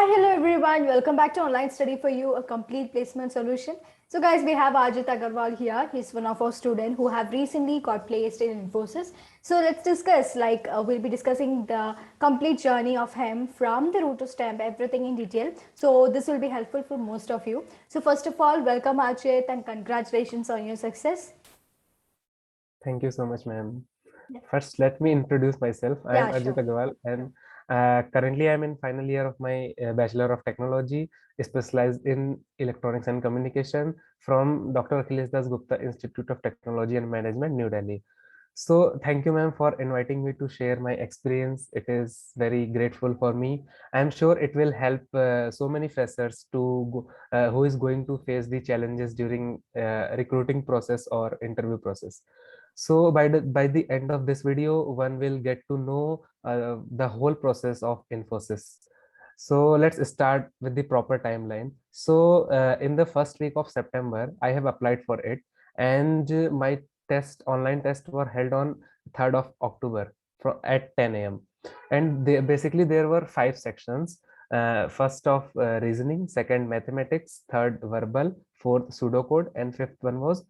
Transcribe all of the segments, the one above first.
Hi, hello everyone. Welcome back to Online Study for You, a complete placement solution. So guys, we have Ajit Agarwal here. He's one of our students who have recently got placed in Infosys. So let's discuss, we'll be discussing the complete journey of him from the root to stamp, everything in detail. So this will be helpful for most of you. So first of all, welcome Ajit and congratulations on your success. Thank you so much, ma'am. Yeah, First, let me introduce myself. I am yeah, Ajit sure. Agarwal, and currently I'm in final year of my Bachelor of Technology, specialized in Electronics and Communication from Dr. Akhilesh Das Gupta Institute of Technology and Management, New Delhi. So, thank you, ma'am, for inviting me to share my experience. It is very grateful for me. I am sure it will help so many freshers who is going to face the challenges during recruiting process or interview process. So by the end of this video, one will get to know the whole process of Infosys. So let's start with the proper timeline. So in the first week of September, I have applied for it, and my online test were held on 3rd of October at 10 a.m. And basically there were 5 sections. First of reasoning, second mathematics, third verbal, fourth pseudocode, and fifth one was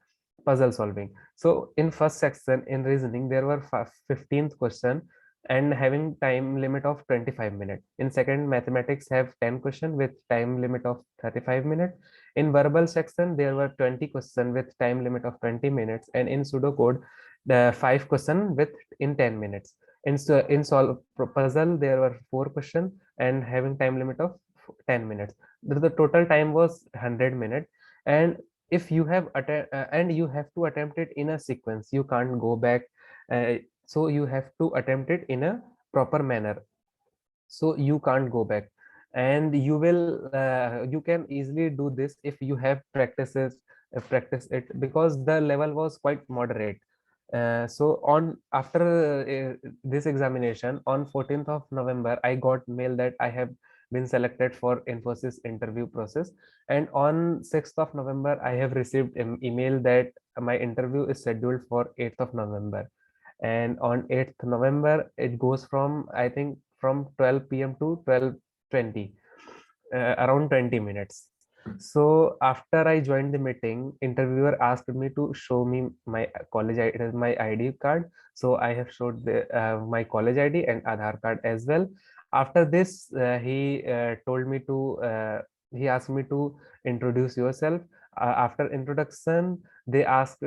puzzle solving. So in first section in reasoning, there were 15th question and having time limit of 25 minutes. In second, mathematics have 10 question with time limit of 35 minutes. In verbal section, there were 20 question with time limit of 20 minutes. And in pseudocode, the 5 question with in 10 minutes. In solve puzzle, there were 4 question and having time limit of 10 minutes. The total time was 100 minutes. And if you have and you have to attempt it in a sequence, you can't go back, so you have to attempt it in a proper manner, so you can't go back. And you can easily do this if you have practice it, because the level was quite moderate. So on after this examination on 14th of November, I got mail that I have been selected for Infosys interview process. And on 6th of November, I have received an email that my interview is scheduled for 8th of November. And on 8th November, it goes from, I think, from 12 p.m. to 12:20, around 20 minutes. So after I joined the meeting, interviewer asked me to show me my my ID card. So I have showed my college ID and Aadhaar card as well. After this, he asked me to introduce yourself. After introduction, they asked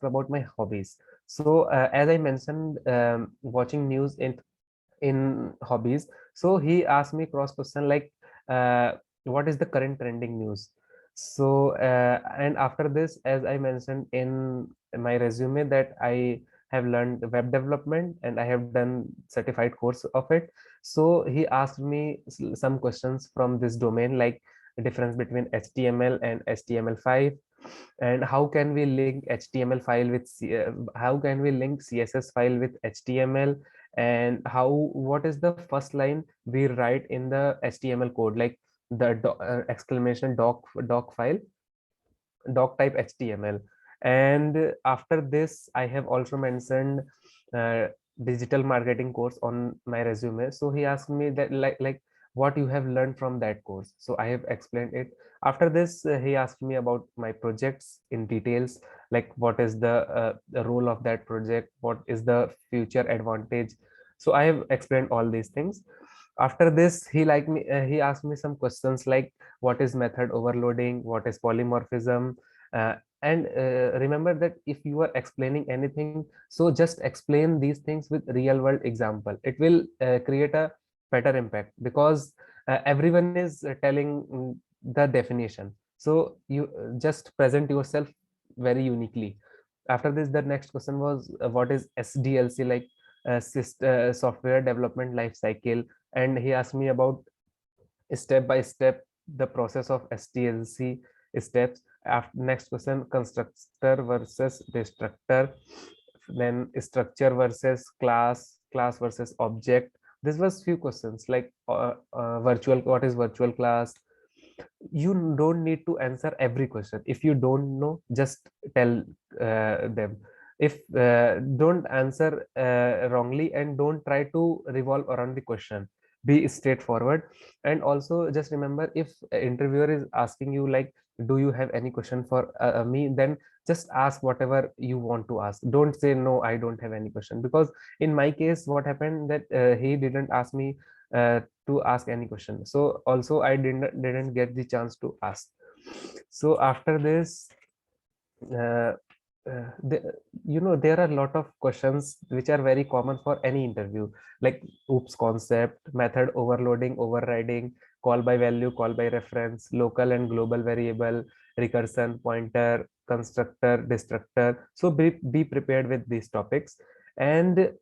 about my hobbies. So as I mentioned, watching news in hobbies. So he asked me cross question like, what is the current trending news? So and after this, as I mentioned in my resume, that I have learned web development and I have done certified course of it. So he asked me some questions from this domain, like the difference between HTML and HTML5, and how can we link HTML file with how can we link CSS file with HTML, and what is the first line we write in the HTML code, like the exclamation doc file, doc type HTML. And after this, I have also mentioned uh, digital marketing course on my resume. So he asked me that, like what you have learned from that course. So I have explained it. After this, he asked me about my projects in details, like what is the role of that project, what is the future advantage. So I have explained all these things. After this, he asked me some questions like, what is method overloading, what is polymorphism, and remember that if you are explaining anything, so just explain these things with real world example. It will create a better impact, because everyone is telling the definition. So you just present yourself very uniquely. After this, the next question was, what is SDLC, like software development life cycle. And he asked me about step by step the process of SDLC steps. After next question, constructor versus destructor, then structure versus class versus object. This was few questions like virtual what is virtual class. You don't need to answer every question. If you don't know, just tell them. If don't answer wrongly, and don't try to revolve around the question. be straightforward. And also just remember, if a interviewer is asking you like, do you have any question for me, then just ask whatever you want to ask. Don't say no, I don't have any question, because in my case what happened that he didn't ask me uh, to ask any question, so also I didn't get the chance to ask. So after this, uh, there are a lot of questions which are very common for any interview, like oops concept, method overloading, overriding, call by value, call by reference, local and global variable, recursion, pointer, constructor, destructor. So be prepared with these topics. And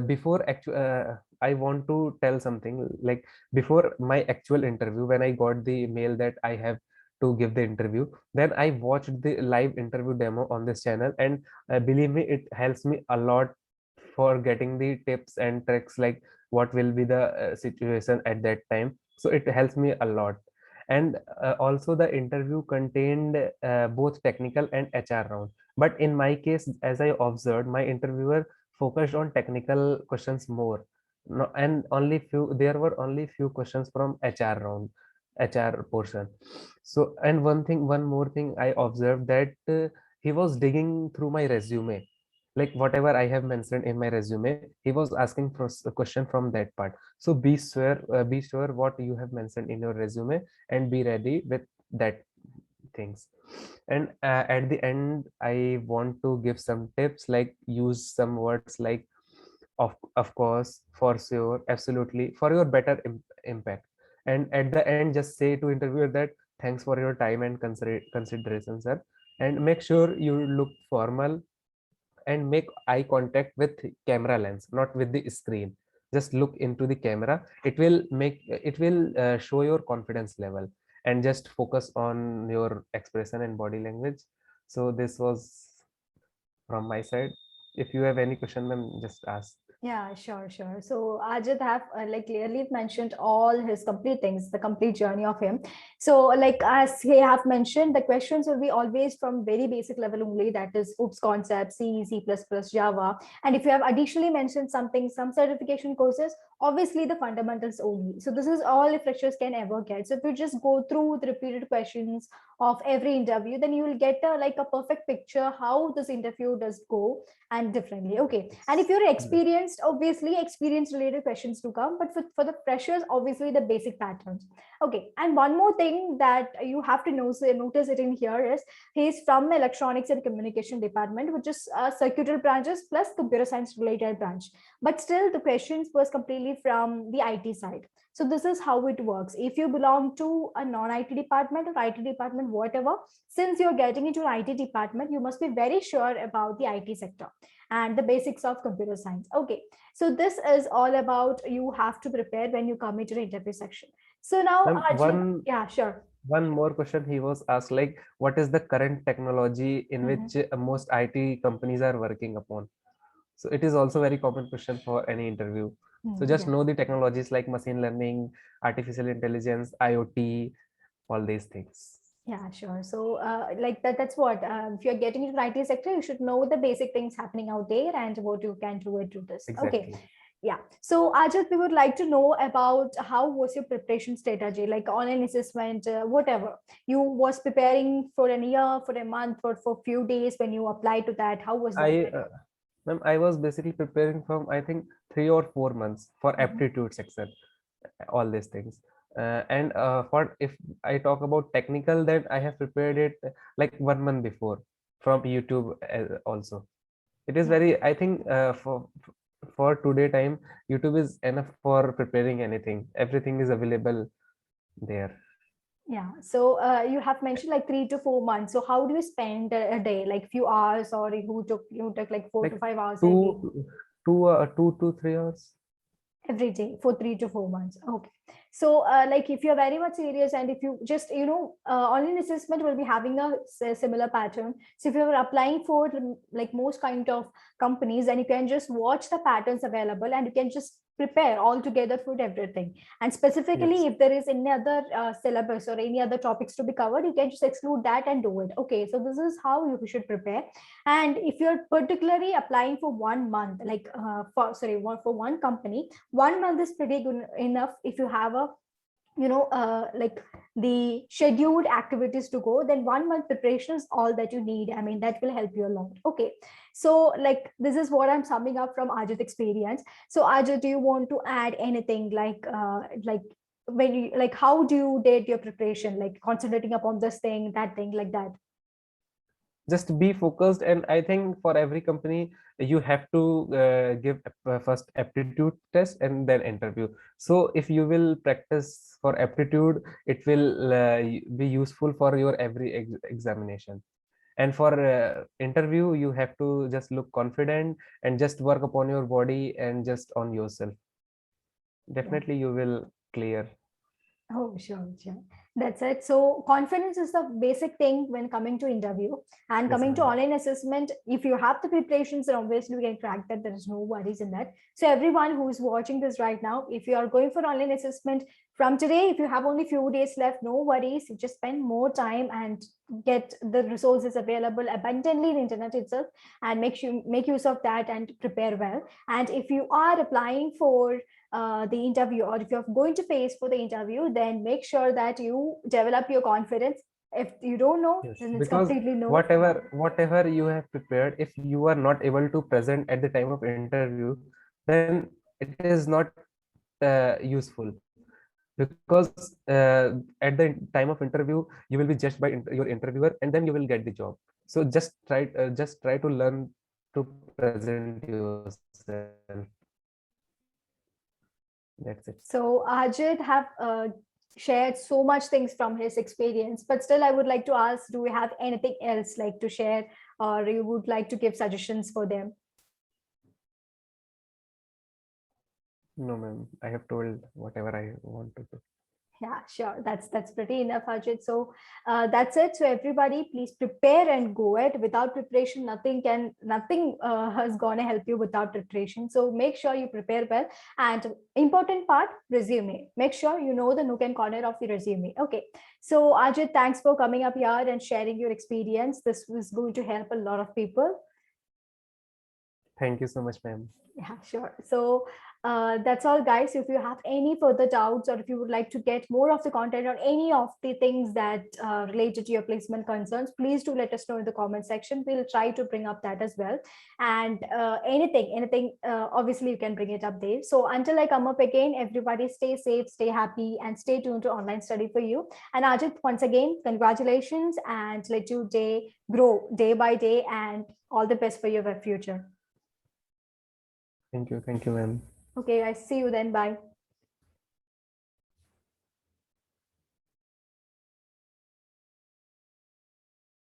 before actual I want to tell something, like before my actual interview, when I got the mail that I have to give the interview, then I watched the live interview demo on this channel, and believe me, it helps me a lot for getting the tips and tricks, like what will be the situation at that time. So it helps me a lot. And also the interview contained both technical and HR round, but in my case, as I observed, my interviewer focused on technical questions more. No, and only few there were only few questions from HR portion. So, and one more thing I observed, that he was digging through my resume, like whatever I have mentioned in my resume, he was asking for a question from that part. So be sure what you have mentioned in your resume, and be ready with that things. And at the end, I want to give some tips, like use some words like of course, for sure, absolutely, for your better impact. And at the end, just say to interviewer that thanks for your time and consideration, sir. And make sure you look formal, and make eye contact with camera lens, not with the screen. Just look into the camera. It will show your confidence level, and just focus on your expression and body language. So this was from my side. If you have any question, then just ask. Yeah, sure, sure. So Ajit have like clearly mentioned all his complete things, the complete journey of him. So like as he have mentioned, the questions will be always from very basic level only, that is OOPS concept, C, C++, Java. And if you have additionally mentioned something, some certification courses, obviously the fundamentals only. So this is all if freshers can ever get. So if you just go through the repeated questions of every interview, then you will get like a perfect picture how this interview does go and differently. Okay. And if you're experienced, obviously experience related questions to come, but for the freshers, obviously the basic patterns. Okay. And one more thing that you have to notice it in here is he's from electronics and communication department, which is circuitry branches plus computer science related branch. But still the questions was completely from the IT side. So this is how it works. If you belong to a non-IT department or IT department, whatever, since you're getting into an IT department, you must be very sure about the IT sector and the basics of computer science. Okay, so this is all about you have to prepare when you come into the interview section. So now, Ma'am, Ajit, yeah, sure. one more question he was asked, like what is the current technology in Mhm. which most IT companies are working upon? So it is also very common question for any interview. So just Yeah. know the technologies like machine learning, artificial intelligence, IoT, all these things. Yeah, sure. So, like that's what, if you're getting into the IT sector, you should know the basic things happening out there and what you can do it to this. Okay. Exactly. Yeah. So, Ajit, we would like to know about how was your preparation strategy, like online assessment, whatever. You was preparing for a year, for a month, for few days when you applied to that. How was that? I Ma'am, I was basically preparing from, I think, 3 or 4 months for Mhm. aptitude section, all these things. And for if I talk about technical, then I have prepared it like 1 month before from YouTube also. It is Yeah. very, I think, for today time, YouTube is enough for preparing anything. Everything is available there. Yeah. So you have mentioned like 3 to 4 months. So how do you spend a day, like few hours, or you took like four to Like five hours a day? two, 2 to 3 hours. Every day for 3 to 4 months. Okay. So like if you're very much serious and if you just online assessment will be having a similar pattern. So if you're applying for like most kind of companies, then you can just watch the patterns available and you can just prepare all together for everything. And specifically, Yes. if there is any other syllabus or any other topics to be covered, you can just exclude that and do it. Okay, so this is how you should prepare. And if you're particularly applying for 1 month, like for one company, 1 month is pretty good enough if you have a like the scheduled activities to go. Then 1 month preparation is all that you need. I mean, that will help you a lot. Okay, so like this is what I'm summing up from Ajit experience. So Ajit, do you want to add anything, like when you, like, how do you date your preparation, like concentrating upon this thing, that thing, like that? Just be focused, and I think for every company you have to give first aptitude test and then interview. So if you will practice for aptitude, it will be useful for your every examination. And for interview, you have to just look confident and just work upon your body and just on yourself. Yeah. Definitely you will clear. Oh, sure, sure. That's it. So confidence is the basic thing when coming to interview. And Yes, coming to ma'am. online assessment. If you have the preparations, then obviously we can crack that. There is no worries in that. So everyone who is watching this right now, if you are going for online assessment from today, if you have only few days left, no worries. You just spend more time and get the resources available abundantly in the internet itself, and make use of that and prepare well. And if you are applying for the interview, or if you're going to face for the interview, then make sure that you develop your confidence. If you don't know, Yes, then it's because completely no. whatever you have prepared, if you are not able to present at the time of interview, then it is not useful, because at the time of interview you will be judged by your interviewer, and then you will get the job. So just try to learn to present yourself. That's it. So Ajit have shared so much things from his experience, but still I would like to ask, do we have anything else like to share, or you would like to give suggestions for them? No, ma'am. I have told whatever I want to do. Yeah, sure. That's pretty enough, Ajit. So that's it. So everybody, please prepare and go it. Without preparation, nothing is gonna help you without preparation. So make sure you prepare well. And important part, resume. Make sure you know the nook and corner of the resume. Okay. So Ajit, thanks for coming up here and sharing your experience. This was going to help a lot of people. Thank you so much, ma'am. Yeah, sure. So that's all, guys. If you have any further doubts, or if you would like to get more of the content on any of the things that related to your placement concerns, please do let us know in the comment section. We'll try to bring up that as well. And anything, obviously you can bring it up there. So until I come up again, everybody stay safe, stay happy, and stay tuned to Online Study for You. And Ajit, once again, congratulations, and let your day grow day by day, and all the best for your future. Thank you, ma'am. Okay, I see you then. Bye.